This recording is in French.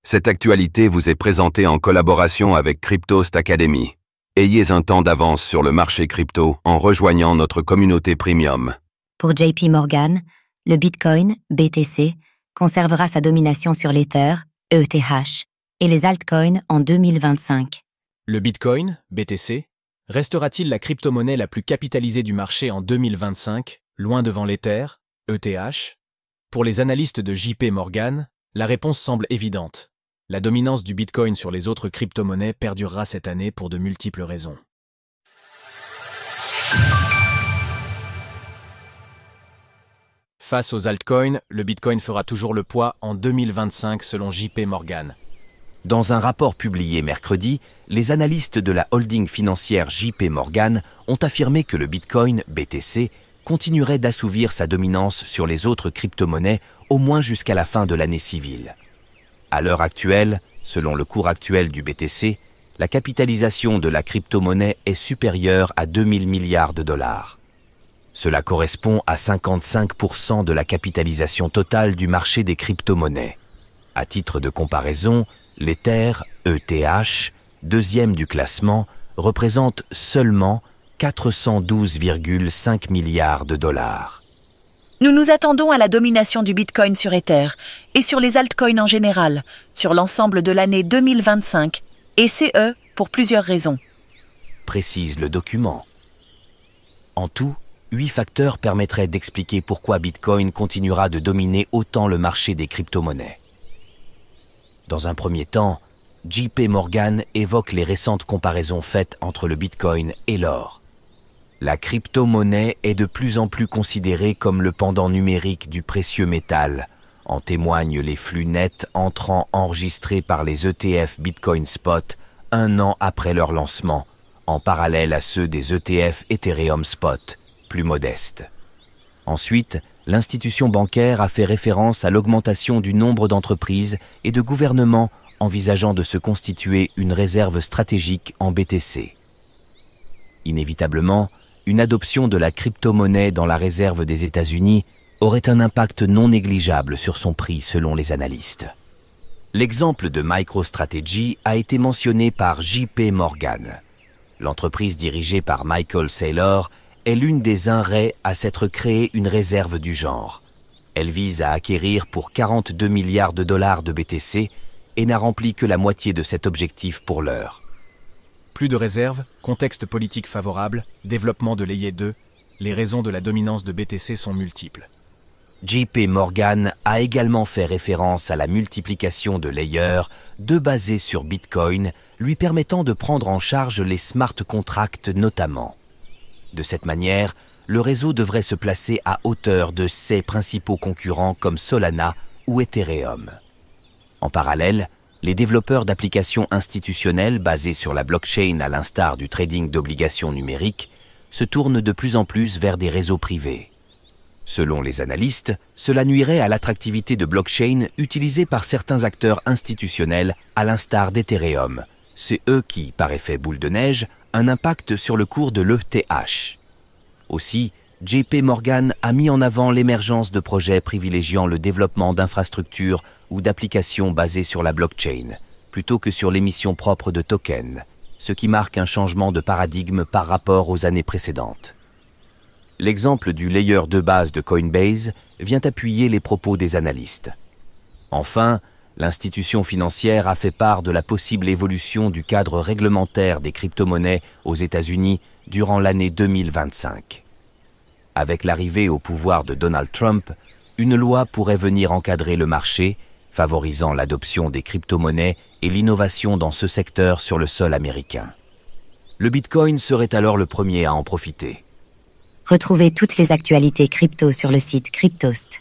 Cette actualité vous est présentée en collaboration avec Cryptost Academy. Ayez un temps d'avance sur le marché crypto en rejoignant notre communauté premium. Pour JP Morgan, le Bitcoin, BTC, conservera sa domination sur l'Ether, ETH, et les altcoins en 2025. Le Bitcoin, BTC, restera-t-il la crypto-monnaie la plus capitalisée du marché en 2025, loin devant l'Ether, ETH? Pour les analystes de JP Morgan, la réponse semble évidente. La dominance du Bitcoin sur les autres crypto-monnaies perdurera cette année pour de multiples raisons. Face aux altcoins, le Bitcoin fera toujours le poids en 2025 selon JP Morgan. Dans un rapport publié mercredi, les analystes de la holding financière JP Morgan ont affirmé que le Bitcoin, BTC, continuerait d'assouvir sa dominance sur les autres crypto-monnaies au moins jusqu'à la fin de l'année civile. À l'heure actuelle, selon le cours actuel du BTC, la capitalisation de la crypto-monnaie est supérieure à 2000 milliards de dollars. Cela correspond à 55% de la capitalisation totale du marché des crypto-monnaies. À titre de comparaison, l'Ether, ETH, deuxième du classement, représente seulement 412,5 milliards de dollars. Nous nous attendons à la domination du Bitcoin sur Ether et sur les altcoins en général, sur l'ensemble de l'année 2025, et CE pour plusieurs raisons. Précise le document. En tout, 8 facteurs permettraient d'expliquer pourquoi Bitcoin continuera de dominer autant le marché des crypto-monnaies. Dans un premier temps, JP Morgan évoque les récentes comparaisons faites entre le Bitcoin et l'or. La crypto-monnaie est de plus en plus considérée comme le pendant numérique du précieux métal. En témoignent les flux nets entrants enregistrés par les ETF Bitcoin Spot 1 an après leur lancement, en parallèle à ceux des ETF Ethereum Spot, plus modestes. Ensuite, l'institution bancaire a fait référence à l'augmentation du nombre d'entreprises et de gouvernements envisageant de se constituer une réserve stratégique en BTC. Inévitablement, une adoption de la crypto-monnaie dans la réserve des États-Unis aurait un impact non négligeable sur son prix selon les analystes. L'exemple de MicroStrategy a été mentionné par JP Morgan. L'entreprise dirigée par Michael Saylor est l'une des INRAE à s'être créée une réserve du genre. Elle vise à acquérir pour 42 milliards de dollars de BTC et n'a rempli que la moitié de cet objectif pour l'heure. Plus de réserves, contexte politique favorable, développement de l'Layer 2, les raisons de la dominance de BTC sont multiples. JP Morgan a également fait référence à la multiplication de layers, deux basés sur Bitcoin, lui permettant de prendre en charge les smart contracts notamment. De cette manière, le réseau devrait se placer à hauteur de ses principaux concurrents comme Solana ou Ethereum. En parallèle, les développeurs d'applications institutionnelles basées sur la blockchain à l'instar du trading d'obligations numériques se tournent de plus en plus vers des réseaux privés. Selon les analystes, cela nuirait à l'attractivité de blockchain utilisée par certains acteurs institutionnels à l'instar d'Ethereum. C'est eux qui, par effet boule de neige, un impact sur le cours de l'ETH. Aussi, JP Morgan a mis en avant l'émergence de projets privilégiant le développement d'infrastructures ou d'applications basées sur la blockchain, plutôt que sur l'émission propre de tokens, ce qui marque un changement de paradigme par rapport aux années précédentes. L'exemple du layer de base de Coinbase vient appuyer les propos des analystes. Enfin, l'institution financière a fait part de la possible évolution du cadre réglementaire des crypto-monnaies aux États-Unis durant l'année 2025. Avec l'arrivée au pouvoir de Donald Trump, une loi pourrait venir encadrer le marché, favorisant l'adoption des crypto-monnaies et l'innovation dans ce secteur sur le sol américain. Le Bitcoin serait alors le premier à en profiter. Retrouvez toutes les actualités crypto sur le site cryptost.fr.